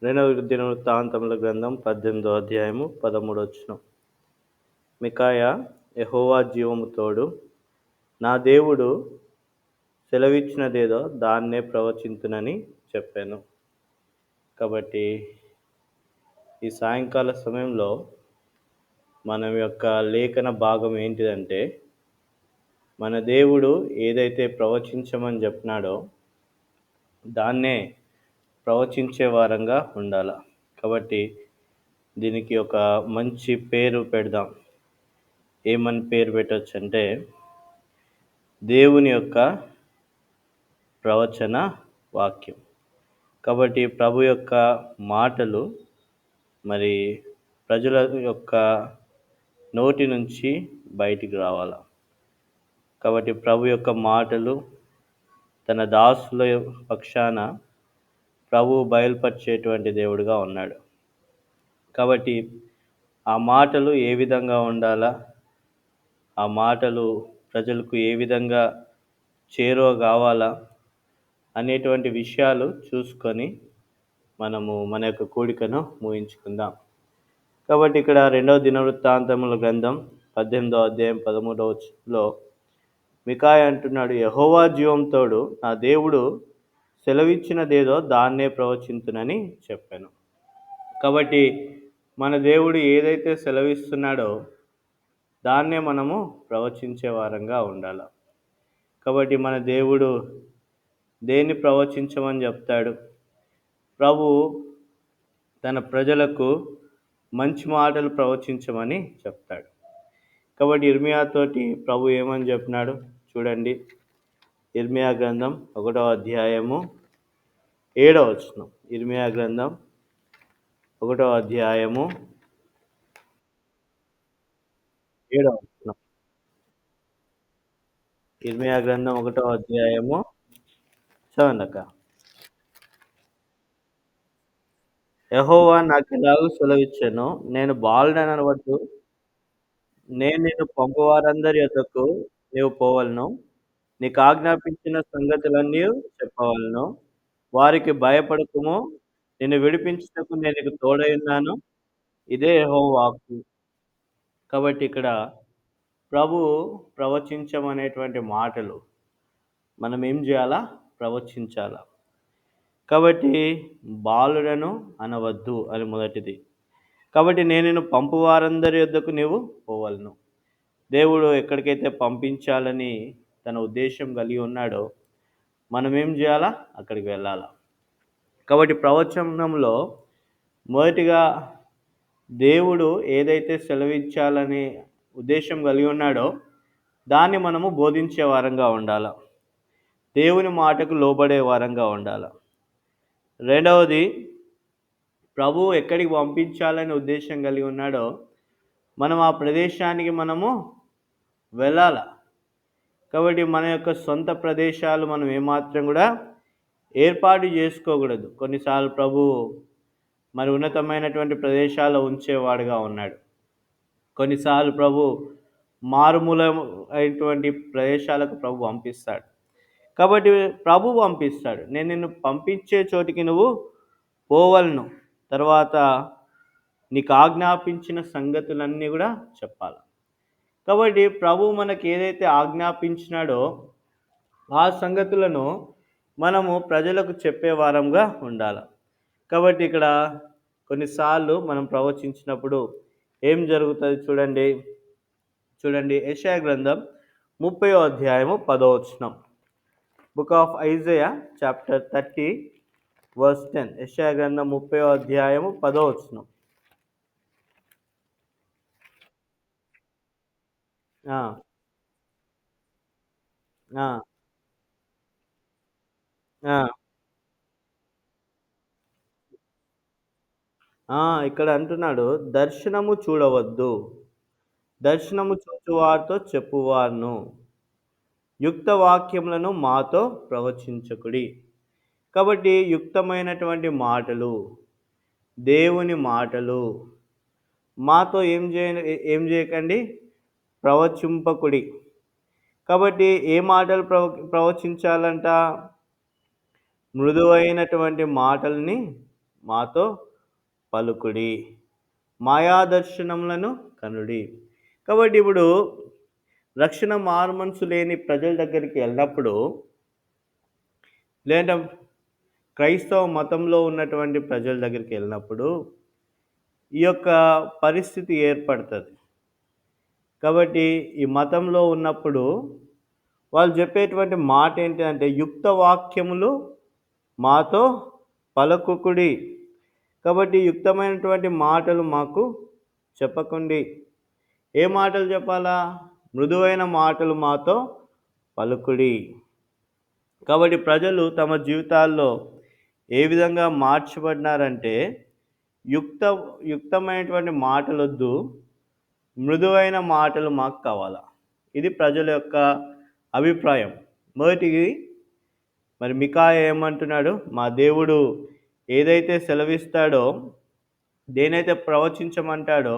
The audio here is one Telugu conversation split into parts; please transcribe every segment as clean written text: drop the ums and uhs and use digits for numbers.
రెండవ దినవృత్తాంతముల గ్రంథం 18వ అధ్యాయము 13వ వచనం. మికాయా, యెహోవా జీవము తోడు, నా దేవుడు సెలవిచ్చినదేదో దాన్నే ప్రవచింతునని చెప్పాను. కాబట్టి ఈ సాయంకాల సమయంలో మన యొక్క లేఖన భాగం ఏంటిదంటే, మన దేవుడు ఏదైతే ప్రవచించమని చెప్పినాడో దాన్నే ప్రవచించే వారంగా ఉండాల. కాబట్టి దీనికి ఒక మంచి పేరు పెడదాం. ఏమని పేరు పెట్టొచ్చంటే, దేవుని యొక్క ప్రవచన వాక్యం. కాబట్టి ప్రభు యొక్క మాటలు మరి ప్రజల యొక్క నోటి నుంచి బయటికి రావాల. కాబట్టి ప్రభు యొక్క మాటలు తన దాసుల పక్షాన ప్రభువు బయలుపరిచేటువంటి దేవుడుగా ఉన్నాడు. కాబట్టి ఆ మాటలు ఏ విధంగా ఉండాలా, ఆ మాటలు ప్రజలకు ఏ విధంగా చేరువ కావాలా అనేటువంటి విషయాలు చూసుకొని మనము మన యొక్క కూడికను ముగించుకుందాం. కాబట్టి ఇక్కడ రెండవ దినవృత్తాంతముల గ్రంథం 18వ అధ్యాయం 13వ వచనంలో మికాయా అంటున్నాడు, యెహోవా జీవం తోడు, నా దేవుడు సెలవిచ్చినదేదో దాన్నే ప్రవచింతునని చెప్పాను. కాబట్టి మన దేవుడు ఏదైతే సెలవిస్తున్నాడో దాన్నే మనము ప్రవచించే వారంగా ఉండాలి. కాబట్టి మన దేవుడు దేన్ని ప్రవచించమని చెప్తాడు? ప్రభు తన ప్రజలకు మంచి మాటలు ప్రవచించమని చెప్తాడు. కాబట్టి ఇర్మియాతోటి ప్రభు ఏమని చెప్పినాడు చూడండి. ఇర్మియా గ్రంథం 1వ అధ్యాయము 7వ వచనం. ఇర్మియా గ్రంథం 1వ అధ్యాయము 7వ వచనం. ఇర్మియా గ్రంథం 1వ అధ్యాయము చదవండక్క. యెహోవా నాకిలాగు సెలవిచ్చెను, నేను బాలుడనవద్దు, నేను నిన్ను పంపువారందరి యొద్దకు నీవు పోవలెను, నీకు ఆజ్ఞాపించిన సంగతులన్నీ చెప్పవలెను, వారికి భయపడకుము, నిన్ను విడిపించుటకు నేను నీకు తోడై ఉన్నాను. ఇదే యెహోవా వాక్కు. కాబట్టి ఇక్కడ ప్రభువు ప్రవచించమనేటువంటి మాటలు మనం ఏం చేయాలా? ప్రవచించాలా. కాబట్టి బాలుడను అనవద్దు అని మొదటిది. కాబట్టి నేను నిన్ను పంపు వారందరి యొద్దకు నీవు పోవలెను. దేవుడు ఎక్కడికైతే పంపించాలని తన ఉద్దేశం కలిగి ఉన్నాడో మనం ఏం చేయాలా? అక్కడికి వెళ్ళాలా. కాబట్టి ప్రవచనంలో మొదటిగా దేవుడు ఏదైతే సెలవించాలని ఉద్దేశం కలిగి ఉన్నాడో దాన్ని మనము బోధించే వారంగా ఉండాలి. దేవుని మాటకు లోబడే వారంగా ఉండాలి. రెండవది, ప్రభువు ఎక్కడికి పంపించాలని ఉద్దేశం కలిగి ఉన్నాడో మనం ఆ ప్రదేశానికి మనము వెళ్ళాలి. కాబట్టి మన యొక్క సొంత ప్రదేశాలు మనం ఏమాత్రం కూడా ఏర్పాటు చేసుకోకూడదు. కొన్నిసార్లు ప్రభువు మరి ఉన్నతమైనటువంటి ప్రదేశాల్లో ఉంచేవాడుగా ఉన్నాడు. కొన్నిసార్లు ప్రభు మారుమూల అయినటువంటి ప్రదేశాలకు ప్రభు పంపిస్తాడు. కాబట్టి ప్రభు పంపిస్తాడు. నేను నిన్ను పంపించే చోటికి నువ్వు పోవలను. తర్వాత నీకు ఆజ్ఞాపించిన సంగతులన్నీ కూడా చెప్పాలి. కాబట్టి ప్రభు మనకి ఏదైతే ఆజ్ఞాపించినాడో ఆ సంగతులను మనము ప్రజలకు చెప్పే వారంగా ఉండాలి. కాబట్టి ఇక్కడ కొన్నిసార్లు మనం ప్రవచించినప్పుడు ఏం జరుగుతుంది చూడండి. యెషయా గ్రంథం 30వ అధ్యాయము 10వ వచనం. Book of Isaiah chapter 30 verse 10. యెషయా గ్రంథం 30వ అధ్యాయము 10వ వచనం. ఇక్కడ అంటున్నాడు, దర్శనము చూడవద్దు, దర్శనము చూచువారితో చెప్పువారును, యుక్త వాక్యములను మాతో ప్రవచించకుడి. కాబట్టి యుక్తమైనటువంటి మాటలు, దేవుని మాటలు మాతో ఏం చేయకండి? ప్రవచింపకుడి. కాబట్టి ఏ మాటలు ప్రవచించాలంట? మృదువైనటువంటి మాటల్ని మాతో పలుకుడి, మాయాదర్శనములను కనుడి. కాబట్టి ఇప్పుడు రక్షణ మారుమనసు లేని ప్రజల దగ్గరికి వెళ్ళినప్పుడు, లేదా క్రైస్తవ మతంలో ఉన్నటువంటి ప్రజల దగ్గరికి వెళ్ళినప్పుడు ఈ యొక్క పరిస్థితి ఏర్పడుతుంది. కాబట్టి ఈ మతంలో ఉన్నప్పుడు వాళ్ళు చెప్పేటువంటి మాట ఏంటంటే, యుక్త వాక్యములు మాతో పలుకుకుడి. కాబట్టి యుక్తమైనటువంటి మాటలు మాకు చెప్పకండి. ఏ మాటలు చెప్పాలా? మృదువైన మాటలు మాతో పలుకుడి. కాబట్టి ప్రజలు తమ జీవితాల్లో ఏ విధంగా మార్చబడినారంటే, యుక్తమైనటువంటి మాటలొద్దు, మృదువైన మాటలు మాకు కావాలా. ఇది ప్రజల యొక్క అభిప్రాయం. మొదటిది, మరి మికాయా ఏమంటున్నాడు? మా దేవుడు ఏదైతే సెలవిస్తాడో, దేనైతే ప్రవచించమంటాడో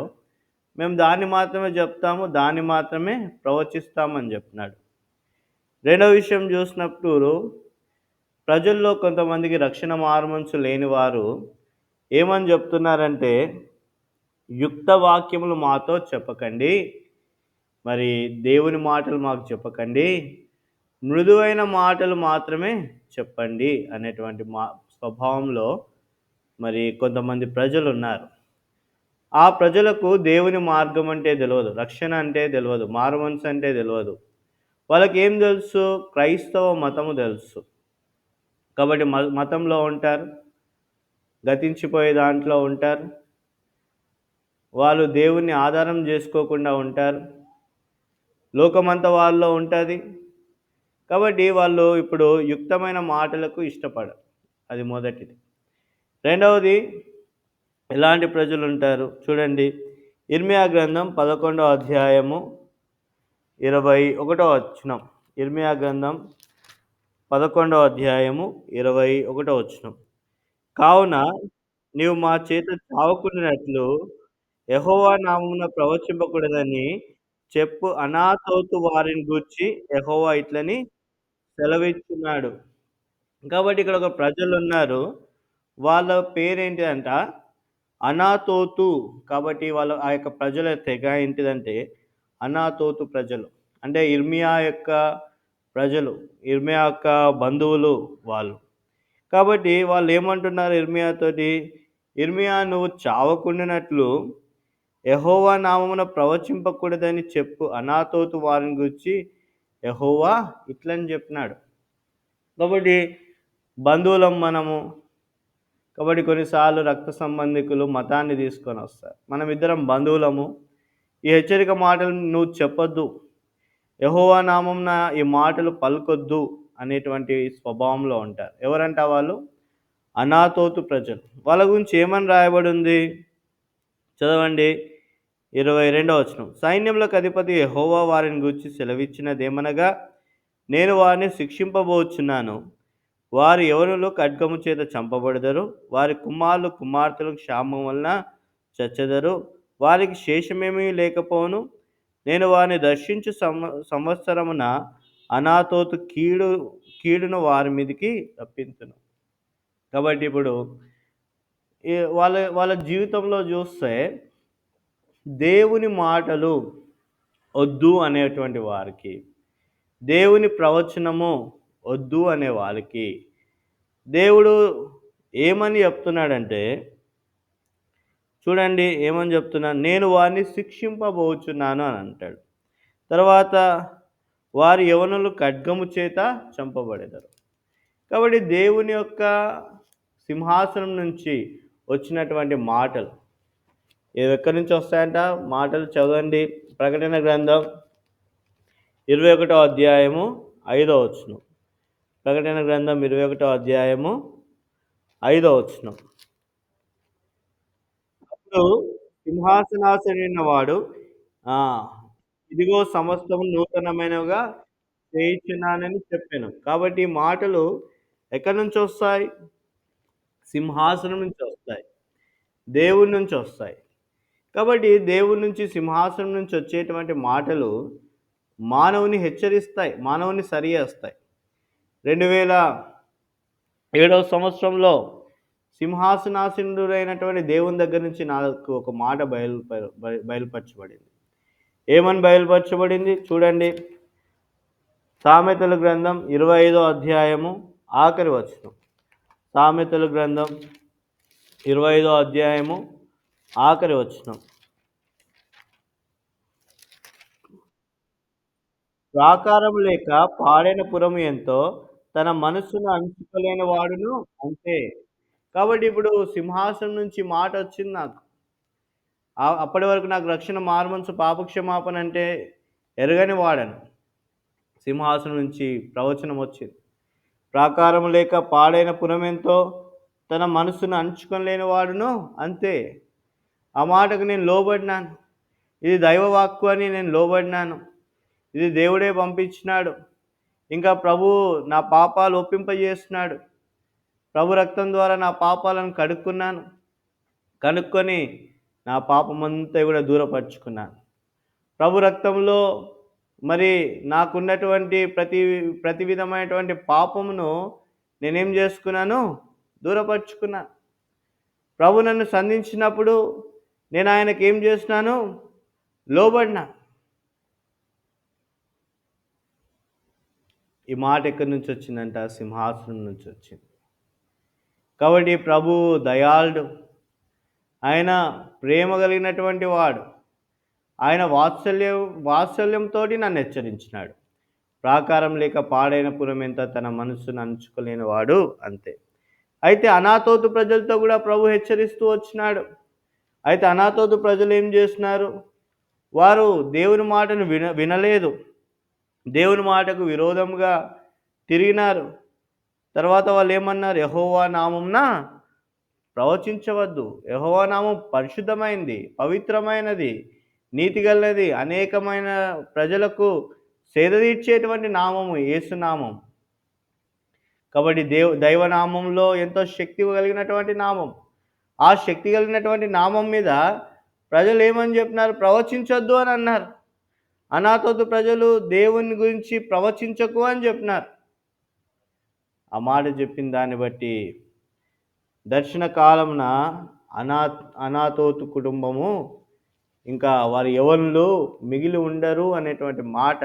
మేము దాన్ని మాత్రమే చెప్తాము, దాన్ని మాత్రమే ప్రవచిస్తామని చెప్తున్నాడు. రెండవ విషయం చూసినప్పుడు, ప్రజల్లో కొంతమందికి రక్షణ మారుమనసు లేనివారు ఏమని చెప్తున్నారంటే, యుక్త వాక్యములు మాతో చెప్పకండి, మరి దేవుని మాటలు మాకు చెప్పకండి, మృదువైన మాటలు మాత్రమే చెప్పండి అనేటువంటి స్వభావంలో మరి కొంతమంది ప్రజలు ఉన్నారు. ఆ ప్రజలకు దేవుని మార్గం అంటే తెలియదు, రక్షణ అంటే తెలియదు, మారుమనసు అంటే తెలియదు. వాళ్ళకి ఏం తెలుసు? క్రైస్తవ మతము తెలుసు. కాబట్టి మతంలో ఉంటారు, గతించిపోయే దాంట్లో ఉంటారు, వాళ్ళు దేవుణ్ణి ఆధారం చేసుకోకుండా ఉంటారు, లోకమంతా వాళ్ళలో ఉంటుంది. కాబట్టి వాళ్ళు ఇప్పుడు యుక్తమైన మాటలకు ఇష్టపడరు. అది మొదటిది. రెండవది, ఎలాంటి ప్రజలు ఉంటారు చూడండి. ఇర్మియా గ్రంథం 11వ అధ్యాయము 21వ వచనం. ఇర్మియా గ్రంథం 11వ అధ్యాయము 21వ వచనం. కావున నీవు మా చేత చావకుండినట్లు యెహోవా నామమున ప్రవచింపకూడదని చెప్పు అనాతోతు వారిని గూర్చి యెహోవా ఇట్లని సెలవిచ్చున్నాడు. కాబట్టి ఇక్కడ ఒక ప్రజలున్నారు. వాళ్ళ పేరేంటిదంట? అనాతోతు. కాబట్టి వాళ్ళ ఆ యొక్క ప్రజల తెగ ఏంటిదంటే అనాతోతు ప్రజలు. అంటే ఇర్మియా యొక్క ప్రజలు, ఇర్మియా యొక్క బంధువులు వాళ్ళు. కాబట్టి వాళ్ళు ఏమంటున్నారు ఇర్మియాతోటి? ఇర్మియా, నువ్వు చావకుండినట్లు యెహోవా నామమున ప్రవచింపకూడదని చెప్పు అనాతోతు వారిని గూర్చి యెహోవా ఇట్లని చెప్పినాడు. కాబట్టి బంధువులం మనము. కాబట్టి కొన్నిసార్లు రక్త సంబంధికులు మతాన్ని తీసుకొని వస్తారు. మనం ఇద్దరం బంధువులము. ఈ హెచ్చరిక మాటలు నువ్వు చెప్పొద్దు, యెహోవా నామమున ఈ మాటలు పలుకొద్దు అనేటువంటి స్వభావంలో ఉంటారు. ఎవరంట వాళ్ళు? అనాతోతు ప్రజలు. వాళ్ళ గురించి ఏమని రాయబడి ఉంది? చదవండి. 22వ వచనం. సైన్యములకు అధిపతి యెహోవా వారిని గూర్చి సెలవిచ్చినదేమనగా, నేను వారిని శిక్షింపబోచున్నాను. వారి యవ్వనులు ఖడ్గము చేత చంపబడెదరు, వారి కుమారులు కుమార్తెలు క్షామం వలన చచ్చెదరు, వారికి శేషమేమీ లేకపోవును. నేను వారిని దర్శించు సంవత్సరమున అనాతోతు కీడును వారి మీదికి రప్పించును. కాబట్టి ఇప్పుడు వాళ్ళ వాళ్ళ జీవితంలో చూస్తే దేవుని మాటలు వద్దు అనేటువంటి వారికి, దేవుని ప్రవచనము వద్దు అనే వారికి దేవుడు ఏమని చెప్తున్నాడంటే, చూడండి ఏమని చెప్తున్నాను, నేను వారిని శిక్షింపబోచున్నాను అని అంటాడు. తర్వాత వారి యవ్వనులు ఖడ్గము చేత చంపబడెదరు. కాబట్టి దేవుని యొక్క సింహాసనం నుంచి వచ్చినటువంటి మాటలు ఎక్కడి నుంచి వస్తాయంట? మాటలు చదవండి. ప్రకటన గ్రంథం 21వ అధ్యాయము 5వ వచనం. ప్రకటన గ్రంథం 21వ అధ్యాయము 5వ వచనం. అప్పుడు సింహాసనాసీనుడైన వాడు ఇదిగో సమస్తము నూతనమైనవిగా చేయుచున్నానని చెప్పాను. కాబట్టి ఈ మాటలు ఎక్కడి నుంచి వస్తాయి? సింహాసనం నుంచి వస్తాయి, దేవుని నుంచి వస్తాయి. కాబట్టి దేవుని నుంచి, సింహాసనం నుంచి వచ్చేటువంటి మాటలు మానవుని హెచ్చరిస్తాయి, మానవుని సరి చేస్తాయి. 2007వ సంవత్సరంలో సింహాసనాసీనుడైనటువంటి దేవుని దగ్గర నుంచి నాకు ఒక మాట బయలుపరచబడింది. ఏమని బయలుపరచబడింది చూడండి. సామెతల గ్రంథం 25వ అధ్యాయము ఆఖరి వచనం. సామెతల గ్రంథం 25వ అధ్యాయము ఆఖరి వచనం. ప్రాకారం లేక పాడైన పురము ఎంతో, తన మనస్సును అంచుకోలేని వాడును అంతే. కాబట్టి ఇప్పుడు సింహాసనం నుంచి మాటొచ్చింది నాకు. అప్పటి వరకు నాకు రక్షణ, మారుమనసు, పాపక్షమాపణ అంటే ఎరగని వాడను. సింహాసనం నుంచి ప్రవచనం వచ్చింది. ప్రాకారం లేక పాడైన పురమెంతో, తన మనస్సును అంచుకొనలేని వాడును అంతే. ఆ మాటకు నేను లోబడినాను. ఇది దైవవాక్కు అని నేను లోబడినాను. ఇది దేవుడే పంపించినాడు. ఇంకా ప్రభువు నా పాపాలు ఒప్పింపజేస్తున్నాడు. ప్రభు రక్తం ద్వారా నా పాపాలను కనుక్కొని నా పాపమంతా కూడా దూరపరుచుకున్నాను. ప్రభు రక్తంలో మరి నాకున్నటువంటి ప్రతి విధమైనటువంటి పాపమును నేనేం చేసుకున్నాను? దూరపరుచుకున్నాను. ప్రభు నన్ను సంధించినప్పుడు నేను ఆయనకి ఏం చేసినాను? లోబడినా. ఈ మాట ఎక్కడి నుంచి వచ్చిందంట? సింహాసనం నుంచి వచ్చింది. కాబట్టి ప్రభు దయాళుడు, ఆయన ప్రేమ కలిగినటువంటి వాడు. ఆయన వాత్సల్యంతో నన్ను హెచ్చరించినాడు. ప్రాకారం లేక పాడైన పురం ఎంత, తన మనస్సును అంచుకోలేని వాడు అంతే. అయితే అనాతోతు ప్రజలతో కూడా ప్రభు హెచ్చరిస్తూ వచ్చినాడు. అయితే అనాతోతు ప్రజలు ఏం చేస్తున్నారు? వారు దేవుని మాటను వినలేదు. దేవుని మాటకు విరోధంగా తిరిగినారు. తర్వాత వాళ్ళు ఏమన్నారు? యెహోవా నామంన ప్రవచించవద్దు. యెహోవా నామం పరిశుద్ధమైనది, పవిత్రమైనది, నీతిగలది, అనేకమైన ప్రజలకు సేదతీర్చేటువంటి నామము యేసునామం. కాబట్టి దైవనామంలో ఎంతో శక్తి కలిగినటువంటి నామం. ఆ శక్తి కలిగినటువంటి నామం మీద ప్రజలు ఏమని చెప్పినారు? ప్రవచించొద్దు అని అన్నారు. అనాతోతు ప్రజలు దేవుని గురించి ప్రవచించకు అని చెప్పినారు. ఆ మాట చెప్పిన దాన్ని బట్టి దర్శన కాలమున అనాతోతు కుటుంబము ఇంకా వారి యవ్వనులు మిగిలి ఉండరు అనేటువంటి మాట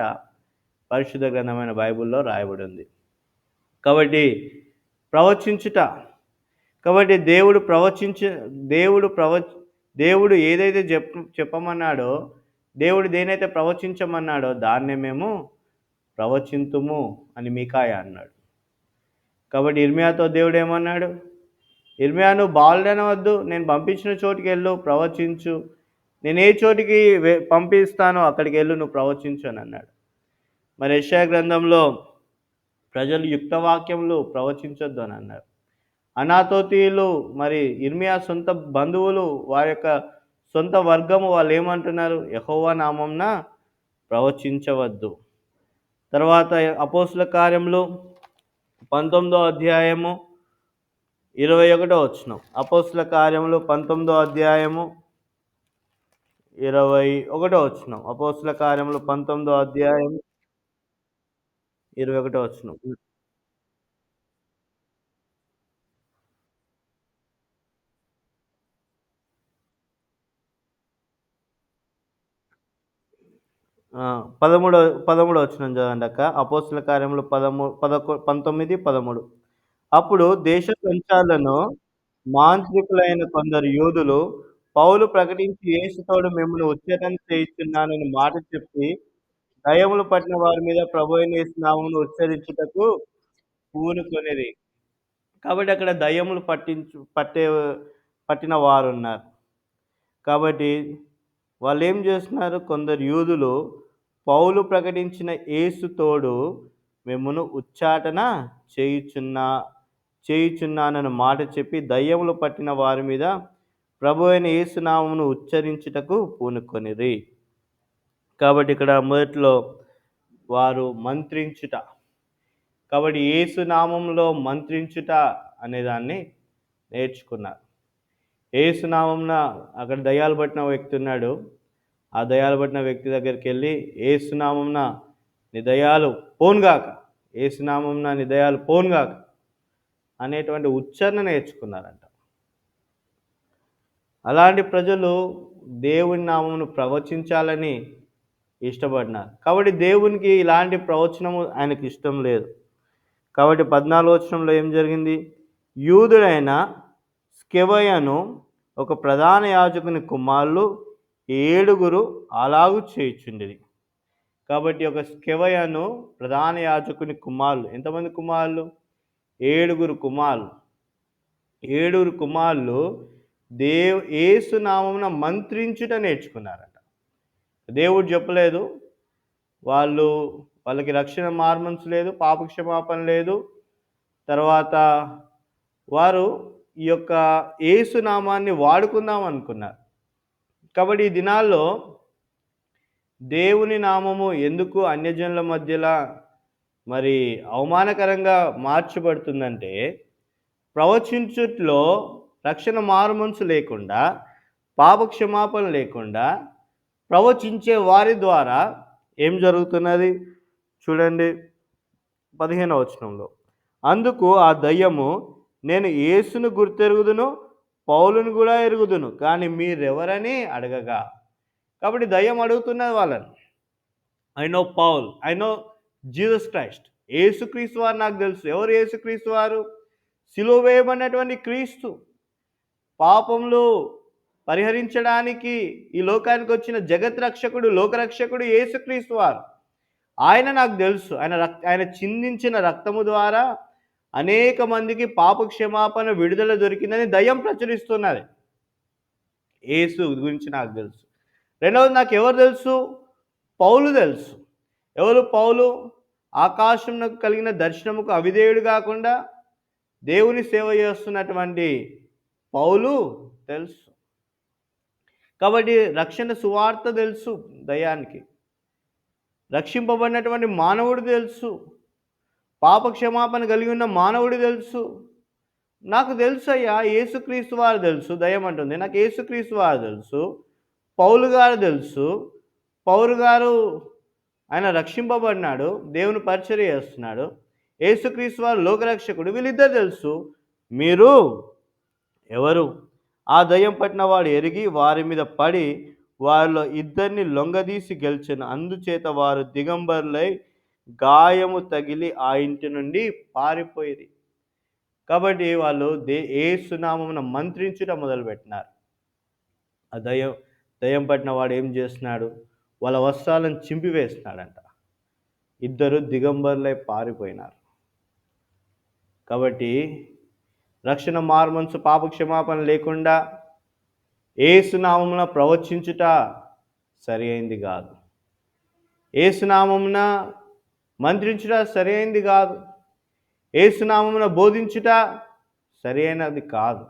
పరిశుద్ధ గ్రంథమైన బైబిల్లో రాయబడి ఉంది. కాబట్టి ప్రవచించుట, కాబట్టి దేవుడు ఏదైతే చెప్పమన్నాడో, దేవుడు దేనైతే ప్రవచించమన్నాడో దాన్నే మేము ప్రవచింతుము అని మీకాయ అన్నాడు. కాబట్టి ఇర్మియాతో దేవుడు ఏమన్నాడు? ఇర్మియా, నువ్వు బాలుడనవద్దు, నేను పంపించిన చోటికి వెళ్ళు, ప్రవచించు. నేను ఏ చోటికి పంపిస్తానో అక్కడికి వెళ్ళు, నువ్వు ప్రవచించు అని అన్నాడు. మరి యెషయా గ్రంథంలో ప్రజలు యుక్తవాక్యములు ప్రవచించొద్దు అని అన్నారు. అనాతోతీయులు, మరి ఇర్మియా సొంత బంధువులు, వారి యొక్క సొంత వర్గము వాళ్ళు ఏమంటున్నారు? యెహోవా నామంన ప్రవచించవద్దు. తర్వాత అపోస్తుల కార్యములు 19వ అధ్యాయము 21వ వచనం. అపోస్తుల కార్యములు 19వ అధ్యాయము 21వ వచనం. అపోస్తుల కార్యములు 19వ అధ్యాయం 21వ వచనం. 13వ వచనం చదవండి అక్క. అపోస్తుల కార్యములు 19, 13. అప్పుడు దేశ సంచారులను మాంత్రికులైన కొందరు యూదులు పౌలు ప్రకటించి యేసుతోడు మిమ్మల్ని ఉచ్చాటన చేయుచున్నానని మాట చెప్పి దయ్యములు పట్టిన వారి మీద ప్రభువైన యేసు నామమును ఉచ్చరించుటకు పూనుకొనిరి. కాబట్టి అక్కడ దయ్యములు పట్టిన వారున్నారు. కాబట్టి వాళ్ళేం చేస్తున్నారు? కొందరు యూదులు పౌలు ప్రకటించిన యేసు తోడు మిమ్మును ఉచ్చాటన చేయుచున్నానని మాట చెప్పి దయ్యములు పట్టిన వారి మీద ప్రభువైన యేసు నామమును ఉచ్చరించుటకు పూనుకొనిరి. కాబట్టి ఇక్కడ మొదట్లో వారు మంత్రించుట. కాబట్టి యేసు నామంలో మంత్రించుట అనేదాన్ని నేర్చుకున్నారు. యేసు నామంన అక్కడ దయ్యాలు పట్టిన వ్యక్తి ఉన్నాడు. ఆ దయ్యాలు పట్టిన వ్యక్తి దగ్గరికి వెళ్ళి యేసు నామంన నీ దయ్యాలు పోనుగాక, యేసు నామంన నీ దయ్యాలు పోనుగాక అనేటువంటి ఉచ్చారణ నేర్చుకున్నారంట. అలాంటి ప్రజలు దేవుని నామమును ప్రవచించాలని ఇష్టపడినారు. కాబట్టి దేవునికి ఇలాంటి ప్రవచనము ఆయనకి ఇష్టం లేదు. కాబట్టి 14 వచనంలో ఏం జరిగింది? యూదుడైన స్కెవయను ఒక ప్రధాన యాజకుని కుమారులు ఏడుగురు అలాగు చేయుచుండిరి. కాబట్టి ఒక స్కెవయను ప్రధాన యాజకుని కుమారులు. ఎంతమంది కుమారులు? ఏడుగురు కుమారులు. ఏడుగురు కుమారులు యేసు నామమున మంత్రించుట నేర్చుకున్నారట. దేవుడు చెప్పలేదు. వాళ్ళకి రక్షణ మార్మన్స్ లేదు, పాపక్షమాపణ లేదు. తర్వాత వారు ఈ యొక్క యేసు నామాన్ని వాడుకుందాం అనుకున్నారు. కాబట్టి ఈ దినాల్లో దేవుని నామము ఎందుకు అన్యజనుల మధ్యలో మరి అవమానకరంగా మార్చబడుతుందంటే, ప్రవచించుట్లో రక్షణ మారుమనసు లేకుండా, పాపక్షమాపణ లేకుండా ప్రవచించే వారి ద్వారా ఏం జరుగుతున్నది? చూడండి 15వ వచనంలో. అందుకు ఆ దయ్యము, నేను యేసును గుర్తెరుగుదును, పౌలును కూడా ఎరుగుదును, కానీ మీరెవరని అడగగా. కాబట్టి దయ్యం అడుగుతున్నది వాళ్ళని. I know Paul, I know Jesus Christ. యేసుక్రీస్తు వారు నాకు తెలుసు. ఎవరు యేసుక్రీస్తు వారు? సిలువ వేయబడినటువంటి క్రీస్తు. పాపములు పరిహరించడానికి ఈ లోకానికి వచ్చిన జగత్ రక్షకుడు, లోకరక్షకుడు యేసుక్రీస్తు వారు. ఆయన నాకు తెలుసు. ఆయన చిందించిన రక్తము ద్వారా అనేక మందికి పాప క్షమాపణ, విడుదల దొరికిందని దయ్యం ప్రచురిస్తున్నది. యేసు గురించి నాకు తెలుసు. రెండవది, నాకు ఎవరు తెలుసు? పౌలు తెలుసు. ఎవరు పౌలు? ఆకాశంకు కలిగిన దర్శనముకు అవిధేయుడు కాకుండా దేవుని సేవ చేస్తున్నటువంటి పౌలు తెలుసు. కాబట్టి రక్షణ సువార్త తెలుసు దయ్యానికి. రక్షింపబడినటువంటి మానవుడు తెలుసు. పాప క్షమాపణ కలిగి ఉన్న మానవుడు తెలుసు. నాకు తెలుసు అయ్యా, యేసుక్రీస్తు వారు తెలుసు. దయ్యం అంటుంది, నాకు యేసుక్రీస్తు వారు తెలుసు, పౌలు గారు తెలుసు. పౌలు గారు ఆయన రక్షింపబడినాడు, దేవుని పరిచర్య చేస్తున్నాడు. యేసుక్రీస్తు వారు లోకరక్షకుడు. వీళ్ళిద్దరు తెలుసు. మీరు ఎవరు? ఆ దయ్యం పట్టిన వాడు ఎరిగి వారి మీద పడి వారిలో ఇద్దరిని లొంగదీసి గెలిచెను. అందుచేత వారు దిగంబరులై గాయము తగిలి ఆ ఇంటి నుండి పారిపోయిరి. కాబట్టి వాళ్ళు యేసు నామమున మంత్రించుట మొదలుపెట్టినారు. ఆ దయ్యం పట్టిన వాడు ఏం చేస్తున్నాడు? వాళ్ళ వస్త్రాలను చింపివేస్తున్నాడంట. ఇద్దరు దిగంబరులై పారిపోయినారు. కాబట్టి రక్షణ మార్మనసు, పాప క్షమాపణ లేకుండా యేసు నామమున ప్రవచించుట సరి అయింది కాదు. యేసు నామమున మంత్రించుట సరి అయింది కాదు. యేసు నామమున బోధించుట సరి అయినది కాదు.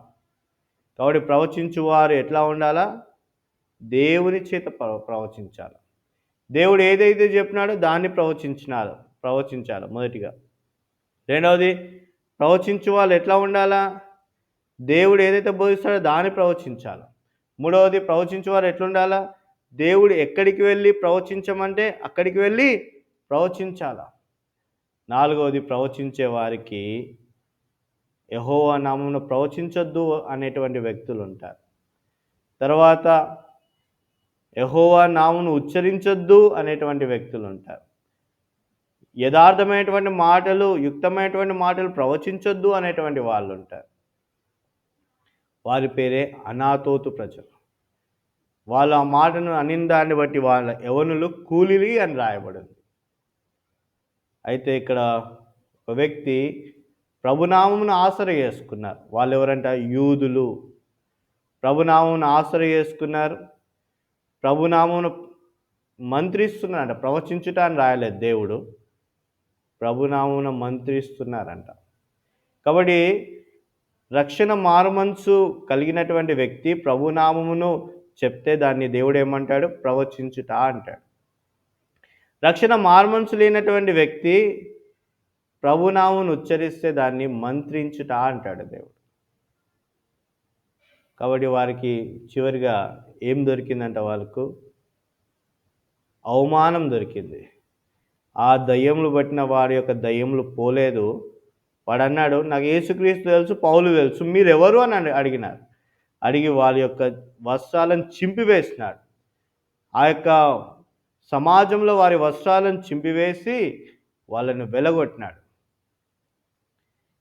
కాబట్టి ప్రవచించువారు ఎట్లా ఉండాలా? దేవుని చేత ప్రవచించాలి. దేవుడు ఏదైతే చెప్పినాడో దాన్ని ప్రవచించాలి మొదటిగా. రెండవది, ప్రవచించు వాళ్ళు ఎట్లా ఉండాలా? దేవుడు ఏదైతే బోధిస్తాడో దాన్ని ప్రవచించాలి. మూడవది, ప్రవచించేవారు ఎట్లుండాలా? దేవుడు ఎక్కడికి వెళ్ళి ప్రవచించమంటే అక్కడికి వెళ్ళి ప్రవచించాల. నాలుగవది, ప్రవచించే వారికి యెహోవా నామమున ప్రవచించొద్దు అనేటువంటి వ్యక్తులు ఉంటారు. తర్వాత యెహోవా నామమును ఉచ్చరించొద్దు అనేటువంటి వ్యక్తులు ఉంటారు. యథార్థమైనటువంటి మాటలు, యుక్తమైనటువంటి మాటలు ప్రవచించొద్దు అనేటువంటి వాళ్ళు ఉంటారు. వారి పేరే అనాతోతు ప్రజలు. వాళ్ళు ఆ మాటను అనిందాన్ని బట్టి వాళ్ళ యవనులు కూలిలి అని రాయబడింది. అయితే ఇక్కడ ఒక వ్యక్తి ప్రభునామమును ఆసర చేసుకున్నారు. వాళ్ళు ఎవరంట? యూదులు. ప్రభునామమును ఆసర చేసుకున్నారు. ప్రభునామమును మంత్రిస్తున్నారంట. ప్రవచించుట అని రాయలేదు దేవుడు, ప్రభునామమున మంత్రిస్తున్నారంట. కాబట్టి రక్షణ మారుమనసు కలిగినటువంటి వ్యక్తి ప్రభునామమును చెప్తే దాన్ని దేవుడు ఏమంటాడు? ప్రవచించుట అంటాడు. రక్షణ మారుమనసు లేనటువంటి వ్యక్తి ప్రభునామమును ఉచ్చరిస్తే దాన్ని మంత్రించుట అంటాడు దేవుడు. కాబట్టి వారికి చివరిగా ఏం దొరికిందంట? వాళ్ళకు అవమానం దొరికింది. ఆ దయ్యములు పట్టిన వారి యొక్క దయ్యములు పోలేదు. వాడు అన్నాడు, నాకు యేసుక్రీస్తు తెలుసు, పౌలు తెలుసు, మీరెవరు అని అడిగినారు. అడిగి వాళ్ళ యొక్క వస్త్రాలను చింపివేసినాడు. ఆ యొక్క సమాజంలో వారి వస్త్రాలను చింపివేసి వాళ్ళను వెలగొట్టినాడు.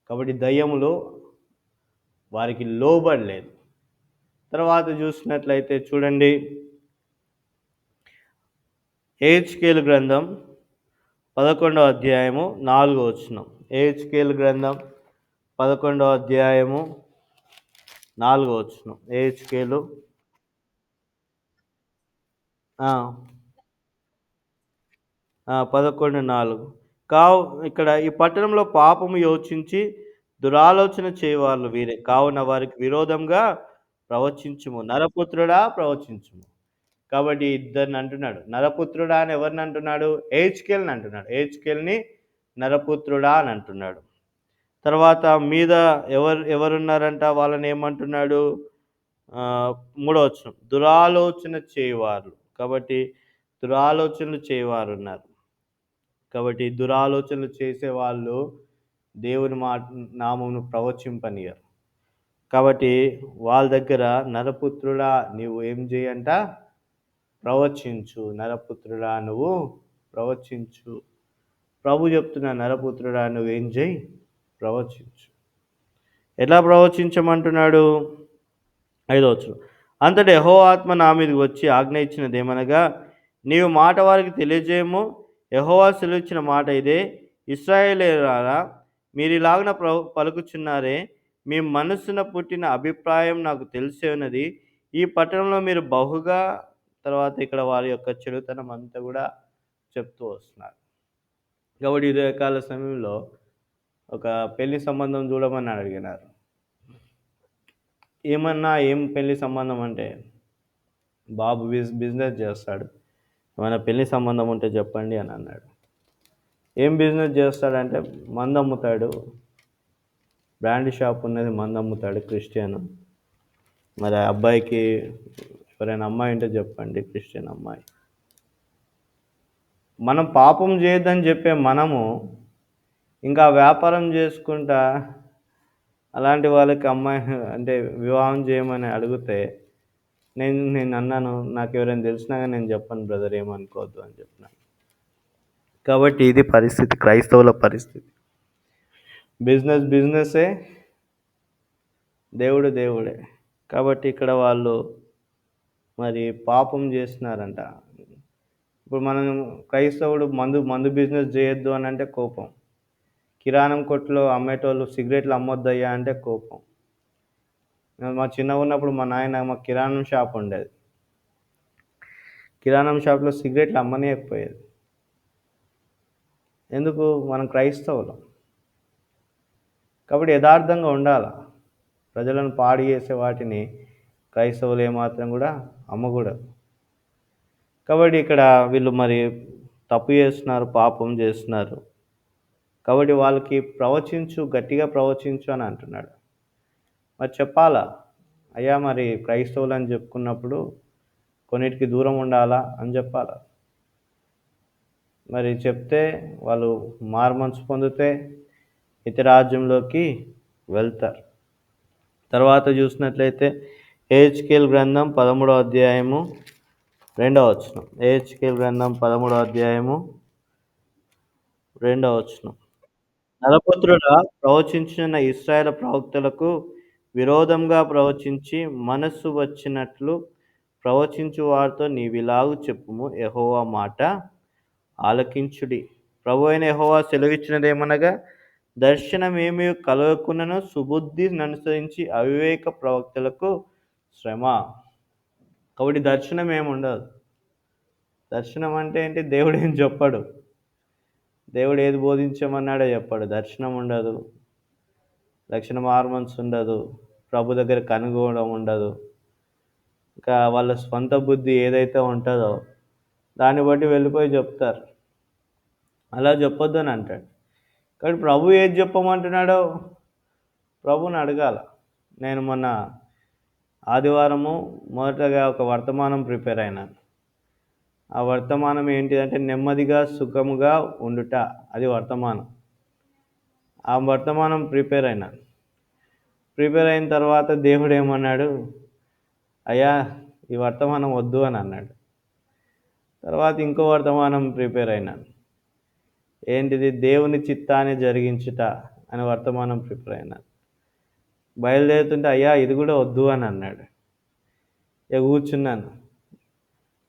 కాబట్టి దయ్యములు వారికి లోబడలేదు. తర్వాత చూసినట్లయితే చూడండి, యెహెజ్కేలు గ్రంథం 11వ అధ్యాయము 4వ వచనం. యెహెజ్కేలు గ్రంథం 11వ అధ్యాయము 4వ వచనం. యెహెజ్కేలు ఆ! 11:4. కావు ఇక్కడ ఈ పట్టణంలో పాపము యోచించి దురాలోచన చేయువారు వీరే. కావున వారికి విరోధంగా ప్రవచించుము. నరపుత్రుడా ప్రవచించుము. కాబట్టి ఇద్దరిని అంటున్నాడు. నరపుత్రుడా అని ఎవరిని అంటున్నాడు? యెహెజ్కేలుని అంటున్నాడు. యెహెజ్కేలుని నరపుత్రుడా అని అంటున్నాడు. తర్వాత మీద ఎవరున్నారంట? వాళ్ళని ఏమంటున్నాడు? మూడో వచనం. దురాలోచన చేయువారు. కాబట్టి దురాలోచనలు చేయువారున్నారు. కాబట్టి దురాలోచనలు చేసేవాళ్ళు దేవుని నామమును ప్రవచింపనీయరు. కాబట్టి వాళ్ళ దగ్గర నరపుత్రుడా నీవు ఏం చేయంట? ప్రవచించు. నరపుత్రుడా నువ్వు ప్రవచించు. ప్రభు చెప్తున్న నరపుత్రుడా నువ్వేం చేయి? ప్రవచించు. ఎలా ప్రవచించమంటున్నాడు? 5వ వచనం. అంతటా యెహోవా ఆత్మ నా మీదకి వచ్చి ఆజ్ఞ ఇచ్చినదేమనగా, నీవు మాట వారికి తెలియజేయము. యెహోవా సెలవిచ్చిన మాట ఇదే, ఇశ్రాయేలీయులారా మీరిలాగున పలుకుచున్నారే, మీ మనస్సున పుట్టిన అభిప్రాయం నాకు తెలిసే ఉన్నది. ఈ పట్టణంలో మీరు బహుగా తర్వాత ఇక్కడ వారి యొక్క చెడుతనం అంతా కూడా చెప్తూ వస్తున్నారు. కాబట్టి ఉదయకాల సమయంలో ఒక పెళ్లి సంబంధం చూడమని అడిగినారు. ఏం పెళ్లి సంబంధం అంటే, బాబు బిజినెస్ చేస్తాడు. ఏమైనా పెళ్లి సంబంధం ఉంటే చెప్పండి అని అన్నాడు. ఏం బిజినెస్ చేస్తాడంటే మందు అమ్ముతాడు. బ్రాండ్ షాప్ ఉన్నది, మందు అమ్ముతాడు, క్రిస్టియన్. మరి ఆ అబ్బాయికి ఎవరైనా అమ్మాయి ఉంటే చెప్పండి, క్రిస్టియన్ అమ్మాయి. మనం పాపం చేయొద్దని చెప్పే మనము ఇంకా వ్యాపారం చేసుకుంటా అలాంటి వాళ్ళకి అమ్మాయి అంటే వివాహం చేయమని అడిగితే నేను అన్నాను, నాకు ఎవరైనా తెలిసినా కానీ నేను చెప్పను బ్రదర్, ఏమనుకోవద్దు అని చెప్పినాను. కాబట్టి ఇది పరిస్థితి, క్రైస్తవుల పరిస్థితి. బిజినెస్సే, దేవుడు దేవుడే. కాబట్టి ఇక్కడ వాళ్ళు మరి పాపం చేస్తున్నారంట. ఇప్పుడు మనం క్రైస్తవుడు మందు బిజినెస్ చేయొద్దు అని అంటే కోపం. కిరాణం కొట్టులో అమ్మేటోళ్ళు సిగరెట్లు అమ్మొద్దయ్యా అంటే కోపం. మా చిన్నగా ఉన్నప్పుడు మా నాయన మాకు కిరాణం షాప్ ఉండేది. కిరాణం షాప్లో సిగరెట్లు అమ్మనీయకపోయేది. ఎందుకు? మనం క్రైస్తవులం. కాబట్టి యథార్థంగా ఉండాలి. ప్రజలను పాడు చేసే వాటిని క్రైస్తవులు ఏమాత్రం కూడా అమ్మకూడదు. కాబట్టి ఇక్కడ వీళ్ళు మరి తప్పు చేస్తున్నారు, పాపం చేస్తున్నారు. కాబట్టి వాళ్ళకి ప్రవచించు, గట్టిగా ప్రవచించు అని అంటున్నాడు. మరి చెప్పాలా? అయ్యా మరి క్రైస్తవులు అని చెప్పుకున్నప్పుడు కొన్నిటికి దూరం ఉండాలా అని చెప్పాలా? మరి చెప్తే వాళ్ళు మారుమనసు పొందితే నిత్యరాజ్యంలోకి వెళ్తారు. తర్వాత చూసినట్లయితే యెహెజ్కేలు గ్రంథం 13వ అధ్యాయము 2వ వచనం. యెహెజ్కేలు గ్రంథం 13వ అధ్యాయము 2వ వచనం. నరపుత్రుడా, ప్రవచించిన ఇశ్రాయేలు ప్రవక్తలకు విరోధంగా ప్రవచించి మనస్సు వచ్చినట్లు ప్రవచించు వారితో నీవిలాగు చెప్పుము, యెహోవా మాట ఆలకించుడి. ప్రభువైన యెహోవా సెలవిచ్చినదేమనగా, దర్శనమేమీ కలగకున్నను సుబుద్ధిననుసరించి అవివేక ప్రవక్తలకు శ్రమ. కాబట్టి దర్శనం ఏముండదు. దర్శనం అంటే ఏంటి? దేవుడు ఏం చెప్పడు. దేవుడు ఏది బోధించమన్నాడో చెప్పాడు. దర్శనం ఉండదు, రక్షణ మార్మన్స్ ఉండదు, ప్రభు దగ్గర కనుగోవడం ఉండదు. ఇంకా వాళ్ళ స్వంత బుద్ధి ఏదైతే ఉంటుందో దాన్ని బట్టి వెళ్ళిపోయి చెప్తారు. అలా చెప్పొద్దు అని అంటాడు. కాబట్టి ప్రభు ఏది చెప్పమంటున్నాడో ప్రభుని అడగాల. నేను మొన్న ఆదివారము మొదటగా ఒక వర్తమానం ప్రిపేర్ అయినాను. ఆ వర్తమానం ఏంటిదంటే నెమ్మదిగా సుఖముగా ఉండుట, అది వర్తమానం. ఆ వర్తమానం ప్రిపేర్ అయిన తర్వాత దేవుడు ఏమన్నాడు, అయ్యా ఈ వర్తమానం వద్దు అని అన్నాడు. తర్వాత ఇంకో వర్తమానం ప్రిపేర్ అయినాను. ఏంటిది దేవుని చిత్తాన్ని జరిగించుట అనే వర్తమానం ప్రిపేర్ అయినాను. బయలుదేరుతుంటే అయ్యా ఇది కూడా వద్దు అని అన్నాడు. ఇక కూర్చున్నాను.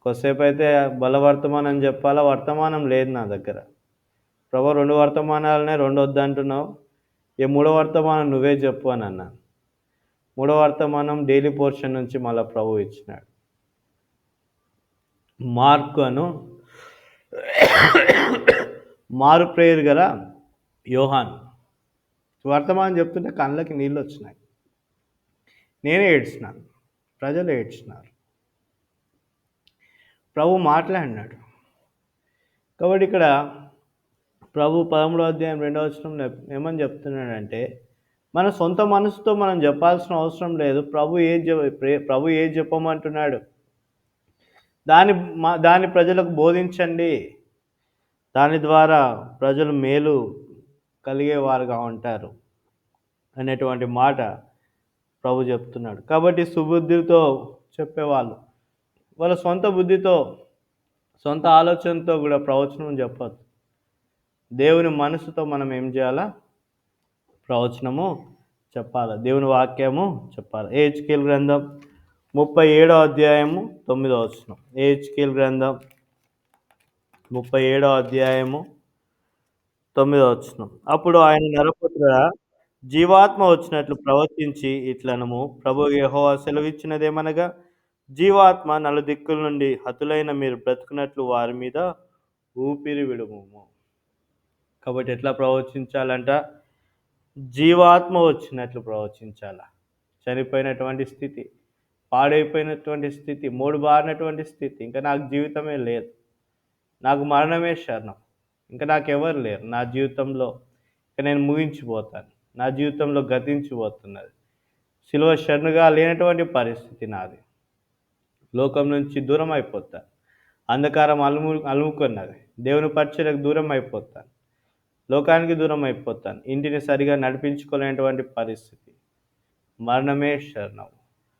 కొద్దిసేపయితే బలవర్తమానం చెప్పాలా, వర్తమానం లేదు నా దగ్గర. ప్రభు 2 వర్తమానాలనే 2 వద్దంటున్నావు. ఈ మూడో వర్తమానం నువ్వే చెప్పు అని అన్నాను. మూడో వర్తమానం డైలీ పోర్షన్ నుంచి మళ్ళా ప్రభువు ఇచ్చినాడు. మార్కు అను మారు ప్రేయర్ గల యోహాను. వర్తమానం చెప్తుంటే కళ్ళకి నీళ్ళొచ్చినాయి. నేనే ఏడ్చినాను. ప్రజలు ఏడ్చినారు. ప్రభు మాట్లాడినాడు. కాబట్టి ఇక్కడ ప్రభు 13వ అధ్యాయం 2వ వచనంలో ఏమని చెప్తున్నాడంటే, మన సొంత మనసుతో మనం చెప్పాల్సిన అవసరం లేదు. ప్రభు ఏది చెప్పమంటున్నాడు దాన్ని ప్రజలకు బోధించండి. దాని ద్వారా ప్రజలు మేలు కలిగేవారుగా ఉంటారు అనేటువంటి మాట ప్రభు చెప్తున్నాడు. కాబట్టి సుబుద్ధితో చెప్పేవాళ్ళు వాళ్ళ సొంత బుద్ధితో, సొంత ఆలోచనతో కూడా ప్రవచనం చెప్పొద్దు. దేవుని మనసుతో మనం ఏం చేయాలా? ప్రవచనము చెప్పాలి. దేవుని వాక్యము చెప్పాలి. యెహెజ్కేలు గ్రంథం 37వ అధ్యాయము 9వ వచనం. యెహెజ్కేలు గ్రంథం 37వ అధ్యాయము 9వ వచనం. అప్పుడు ఆయన నరపుత్రుడా, జీవాత్మ వచ్చినట్లు ప్రవచించి ఇట్లనము, ప్రభువు యెహోవా సెలవిచ్చినదేమనగా, జీవాత్మ నలుదిక్కుల నుండి హతులైన మీరు బ్రతుకున్నట్లు వారి మీద ఊపిరి విడుముము. కాబట్టి ఎట్లా ప్రవచించాలంట? జీవాత్మ వచ్చినట్లు ప్రవచించాల. చనిపోయినటువంటి స్థితి, పాడైపోయినటువంటి స్థితి, మూడు బారినటువంటి స్థితి, ఇంకా నాకు జీవితమే లేదు, నాకు మరణమే శరణం, ఇంకా నాకెవరు లేరు నా జీవితంలో, ఇక నేను ముగించిపోతాను, నా జీవితంలో గతించిపోతున్నది, సిలువ శరణుగా లేనటువంటి పరిస్థితి నాది, లోకం నుంచి దూరం అయిపోతాను, అంధకారం అలుముకున్నది, దేవుని పరిచర్యకు దూరం అయిపోతాను, లోకానికి దూరం అయిపోతాను, ఇంటిని సరిగా నడిపించుకోలేనటువంటి పరిస్థితి, మరణమే శరణం,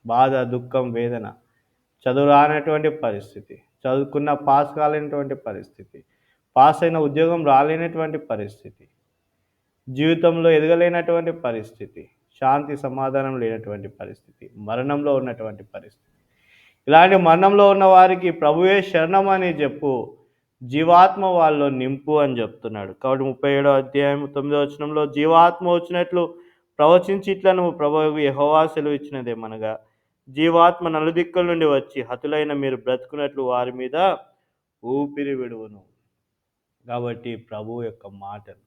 బాధ, దుఃఖం, వేదన, చదువు రానటువంటి పరిస్థితి, చదువుకున్న పాస్ కాలేనటువంటి పరిస్థితి, పాస్ అయిన ఉద్యోగం రాలేనటువంటి పరిస్థితి, జీవితంలో ఎదగలేనటువంటి పరిస్థితి, శాంతి సమాధానం లేనటువంటి పరిస్థితి, మరణంలో ఉన్నటువంటి పరిస్థితి. ఇలాంటి మరణంలో ఉన్న వారికి ప్రభువే శరణం అని చెప్పు, జీవాత్మ వాళ్ళలో నింపు అని చెప్తున్నాడు. కాబట్టి 37వ అధ్యాయం 9వ వచనంలో జీవాత్మ వచ్చినట్లు ప్రవచించి ఇట్లను ప్రభువు యెహోవా సెలవిచ్చినదేమనగా, జీవాత్మ నలుదిక్కుల నుండి వచ్చి హతులైన మీరు బ్రతుకున్నట్లు వారి మీద ఊపిరి విడువును. కాబట్టి ప్రభు యొక్క మాటలు,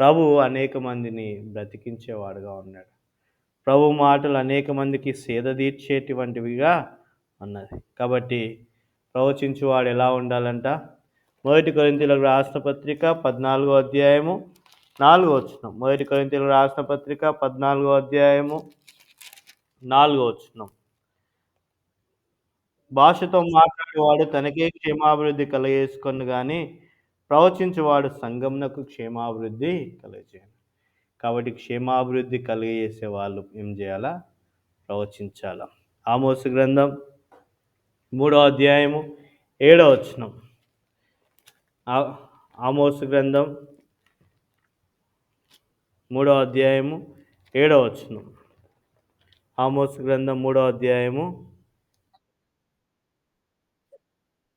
ప్రభు అనేక మందిని బ్రతికించేవాడుగా ఉన్నాడు. ప్రభు మాటలు అనేక మందికి సేద తీర్చేటువంటివిగా ఉన్నది. కాబట్టి ప్రవచించువాడు ఎలా ఉండాలంట? 1 కొరింథీయులకు రాసిన పత్రిక 14వ అధ్యాయము 4వ వచనం. 1 కొరింథీయులకు రాసిన పత్రిక 14వ అధ్యాయము 4వ వచనం. భాషతో మాట్లాడేవాడు తనకే క్షేమాభివృద్ధి కలగజేసుకొను గాని, ప్రవచించువాడు సంఘమునకు క్షేమాభివృద్ధి కలుగజేయను. కాబట్టి క్షేమాభివృద్ధి కలిగజేసే వాళ్ళు ఏం చేయాలా? ప్రవచించాలా. ఆమోసు గ్రంథం 3వ అధ్యాయము 7వ వచనం. ఆమోసు గ్రంథం 3వ అధ్యాయము 7వ వచనం. ఆమోసు గ్రంథం 3వ అధ్యాయము.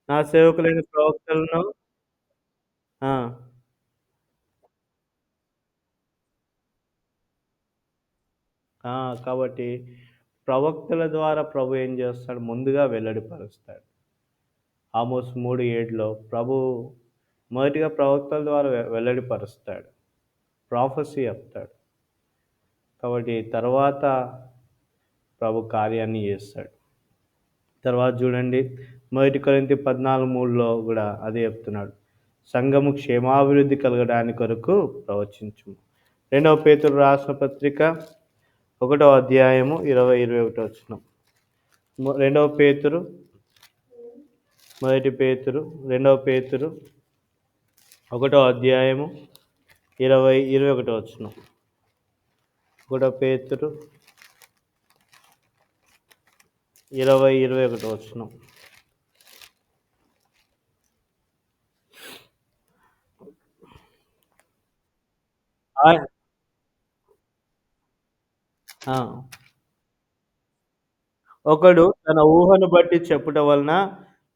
నా సేవకులైన ప్రవక్తలను ఆ, కాబట్టి ప్రవక్తల ద్వారా ప్రభు ఏం చేస్తాడు? ముందుగా వెల్లడిపరుస్తాడు. ఆమోసు 3:7లో ప్రభు మొదటిగా ప్రవక్తల ద్వారా వెల్లడిపరుస్తాడు, ప్రాఫెసీ చెప్తాడు. కాబట్టి తర్వాత ప్రభు కార్యాన్ని చేస్తాడు. తర్వాత చూడండి 1 కొరింథీ 14:3లో కూడా అదే చెప్తున్నాడు. సంఘము క్షేమాభివృద్ధి కలగడానికి కొరకు ప్రవచించు. 2వ పేతురు రాసిన పత్రిక 1వ అధ్యాయము 20-21 వచనం. 2వ పేతురు 1 పేతురు 2వ పేతురు 1వ అధ్యాయము 20-21 వచనం. 1 పేతురు 20, 21 వచనం. ఆయ ఆ! ఒకడు తన ఊహను బట్టి చెప్పుట వలన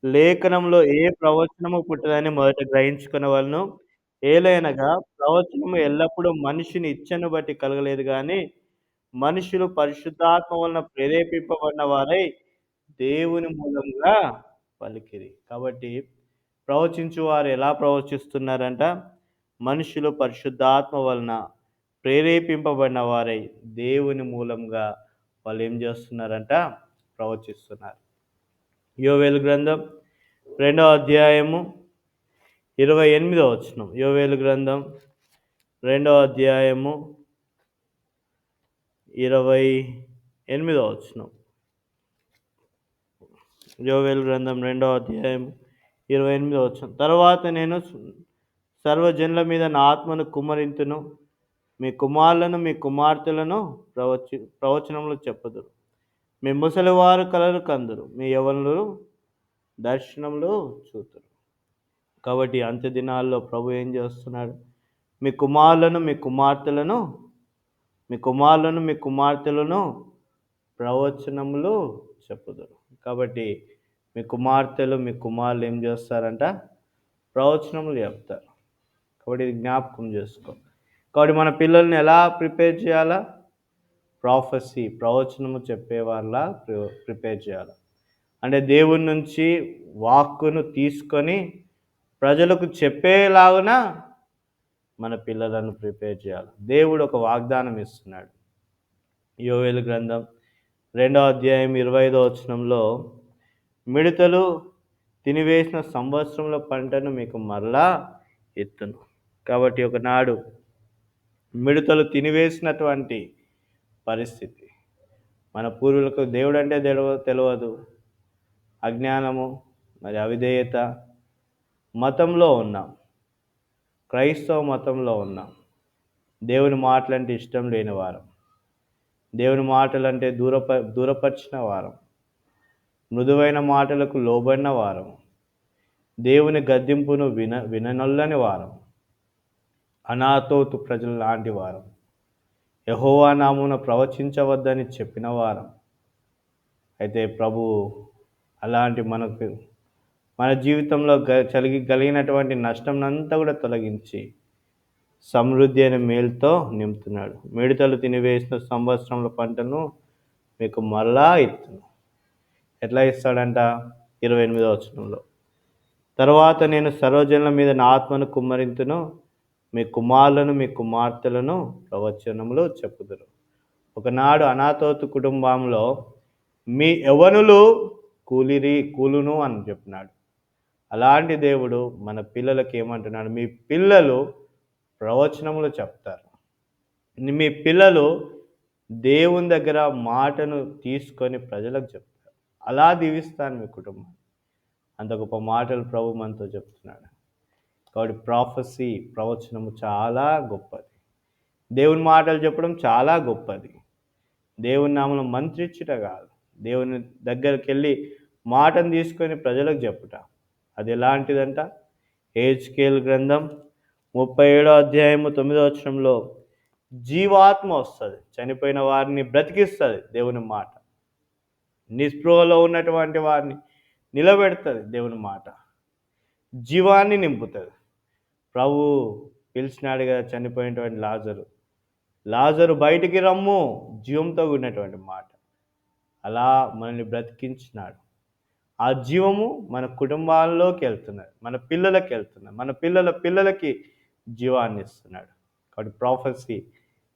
లేఖనంలో ఏ ప్రవచనము పుట్టదని మొదట గ్రహించుకొనవలెను. ఏలయనగా ప్రవచనము ఎల్లప్పుడూ మనిషిని ఇచ్చను బట్టి కలగలేదు గాని, మనుషులు పరిశుద్ధాత్మ వలన ప్రేరేపింపబడిన వారై దేవుని మూలంగా పలికిరి. కాబట్టి ప్రవచించువారు ఎలా ప్రవచిస్తున్నారంట? మనుషులు పరిశుద్ధాత్మ వలన ప్రేరేపింపబడిన వారై దేవుని మూలంగా వాళ్ళేం జేస్తున్నారంట? ప్రవచిస్తున్నారు. యోవేలు గ్రంథం 2వ అధ్యాయము 28వ వచనం. యోవేలు గ్రంథం 2వ అధ్యాయము 28వ వచనం. యోవేలు గ్రంథం 2వ అధ్యాయం 28వ వచనం. తరువాత నేను సర్వజనుల మీద నా ఆత్మను కుమ్మరింతును. మీ కుమారులను, మీ కుమార్తెలను ప్రవచనములు చెప్పుదురు. మీ ముసలివారు కలలు కందురు. మీ యవ్వనులు దర్శనములు చూతురు. కాబట్టి అంత్య దినాల్లో ప్రభు ఏం చేస్తున్నాడు? మీ కుమార్తెలను ప్రవచనములు చెప్పుదురు. కాబట్టి మీ కుమార్తెలు, మీ కుమారులు ఏం చేస్తారంట? ప్రవచనములు చెప్తారు. కాబట్టి ఇది జ్ఞాపకం చేసుకో. కాబట్టి మన పిల్లల్ని ఎలా ప్రిపేర్ చేయాలా? ప్రవచనము చెప్పేవాళ్ళ ప్రిపేర్ చేయాలి. అంటే దేవుని నుంచి వాక్కును తీసుకొని ప్రజలకు చెప్పేలాగున మన పిల్లలను ప్రిపేర్ చేయాలి. దేవుడు ఒక వాగ్దానం ఇస్తున్నాడు. యోవేలు గ్రంథం 2వ అధ్యాయం 25వ వచనంలో, మిడతలు తినివేసిన సంవత్సరంలో పంటను మీకు మరలా ఎత్తును. కాబట్టి ఒకనాడు మిడతలు తినివేసినటువంటి పరిస్థితి. మన పూర్వులకు దేవుడంటే తెలవదు. అజ్ఞానము, మరి అవిధేయత మతంలో ఉన్నాం. క్రైస్తవ మతంలో ఉన్నాం. దేవుని మాటలంటే ఇష్టం లేని వారం. దేవుని మాటలంటే దూరపరిచిన వారం. మృదువైన మాటలకు లోబడిన వారం. దేవుని గద్దింపును విననొల్లని వారం. అనాతోతు ప్రజలు లాంటి వారం. యెహోవా నామమున ప్రవచించవద్దని చెప్పిన వారం. అయితే ప్రభు అలాంటి మన జీవితంలో కలిగినటువంటి నష్టంనంతా కూడా తొలగించి సమృద్ధి అయిన మేలుతో నింపుతున్నాడు. మిడతలు తినివేసిన సంవత్సరంలో పంటను మీకు మరలా ఇత్తును. ఎట్లా ఇస్తాడంట? 28వ వచనంలో, తర్వాత నేను సర్వజనుల మీద నా ఆత్మను కుమ్మరింతును. మీ కుమారులను, మీ కుమార్తెలను ప్రవచనములు చెప్పుదురు. ఒకనాడు అనాతోతు కుటుంబంలో మీ యవ్వనులు కూలును అని చెప్పినాడు. అలాంటి దేవుడు మన పిల్లలకి ఏమంటున్నాడు? మీ పిల్లలు ప్రవచనములు చెప్తారు. మీ పిల్లలు దేవుని దగ్గర మాటను తీసుకొని ప్రజలకు చెప్తారు. అలా దీవిస్తాను మీ కుటుంబం. అంత గొప్ప మాటలు ప్రభు మనతో చెప్తున్నాడు. కాబట్టి ప్రవచనము చాలా గొప్పది. దేవుని మాటలు చెప్పడం చాలా గొప్పది. దేవుని నామమున మంత్రించుట కాదు. దేవుని దగ్గరికి వెళ్ళి మాటను తీసుకొని ప్రజలకు చెప్పుట. అది ఎలాంటిదంట? హెజ్కేలు గ్రంథం 37వ అధ్యాయము 9వ వచనంలో, జీవాత్మ వస్తుంది, చనిపోయిన వారిని బ్రతికిస్తుంది దేవుని మాట. నిస్పృహలో ఉన్నటువంటి వారిని నిలబెడుతుంది దేవుని మాట. జీవాన్ని నింపుతుంది. ప్రభు పిలిచినాడు కదా చనిపోయినటువంటి లాజరు బయటికి రమ్ము, జీవంతో కూడినటువంటి మాట. అలా మనల్ని బ్రతికించినాడు. ఆ జీవము మన కుటుంబాల్లోకి వెళ్తున్నది, మన పిల్లలకి వెళ్తున్నది, మన పిల్లలకి జీవాన్ని ఇస్తున్నాడు. కాబట్టి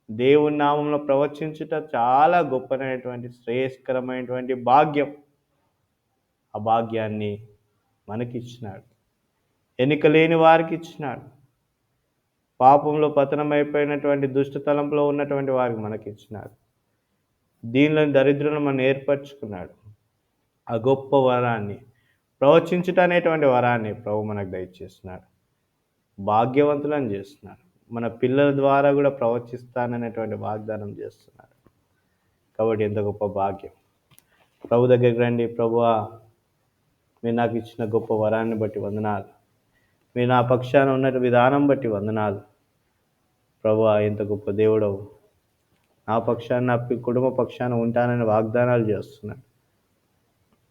దేవుని నామంలో ప్రవచించుట చాలా గొప్పనైనటువంటి శ్రేయస్కరమైనటువంటి భాగ్యం. ఆ భాగ్యాన్ని మనకిచ్చినాడు. ఎన్నిక లేని వారికి ఇచ్చినాడు. పాపంలో పతనమైపోయినటువంటి దుష్ట తలంపులో ఉన్నటువంటి వారికి మనకిచ్చినాడు. దీనిలోని దరిద్రులను మనం ఏర్పరచుకున్నాడు. ఆ గొప్ప వరాన్ని, ప్రవచించుట అనేటువంటి వరాన్ని ప్రభు మనకు దయచేస్తున్నాడు. భాగ్యవంతులను చేస్తున్నాడు. మన పిల్లల ద్వారా కూడా ప్రవచిస్తాననేటువంటి వాగ్దానం చేస్తున్నాడు. కాబట్టి ఎంత గొప్ప భాగ్యం. ప్రభు దగ్గరికి రండి. ప్రభువా, మీరు నాకు ఇచ్చిన గొప్ప వరాన్ని బట్టి వందనాలు. మీరు నా పక్షాన ఉన్న విధానం బట్టి వందనాలు. ప్రభువా, ఎంత గొప్ప దేవుడవు. నా పక్షాన, నా కుటుంబ పక్షాన ఉంటానని వాగ్దానాలు చేస్తున్నాను.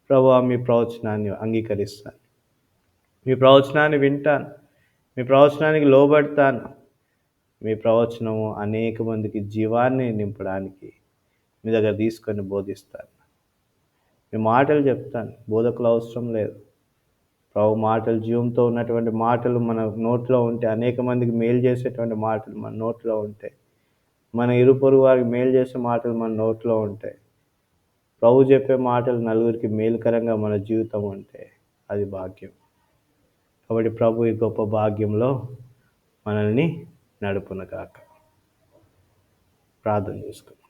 ప్రభువా, మీ ప్రవచనాన్ని అంగీకరిస్తాను. మీ ప్రవచనాన్ని వింటాను. మీ ప్రవచనానికి లోబడతాను. మీ ప్రవచనము అనేక మందికి జీవాన్ని నింపడానికి మీ దగ్గర తీసుకొని బోధిస్తాను. మీ మాటలు చెప్తాను. బోధకులు అవసరం లేదు. ప్రభు మాటలు, జీవంతో ఉన్నటువంటి మాటలు మన నోట్లో ఉంటే, అనేక మందికి మేలు చేసేటువంటి మాటలు మన నోట్లో ఉంటాయి. మన ఇరుపొరుగు వారికి మేలు చేసే మాటలు మన నోట్లో ఉంటాయి. ప్రభు చెప్పే మాటలు నలుగురికి మేలుకరంగా మన జీవితం ఉంటే అది భాగ్యం. కాబట్టి ప్రభు ఈ గొప్ప భాగ్యంలో మనల్ని నడుపును గాక. ప్రార్థన చేసుకుందాం.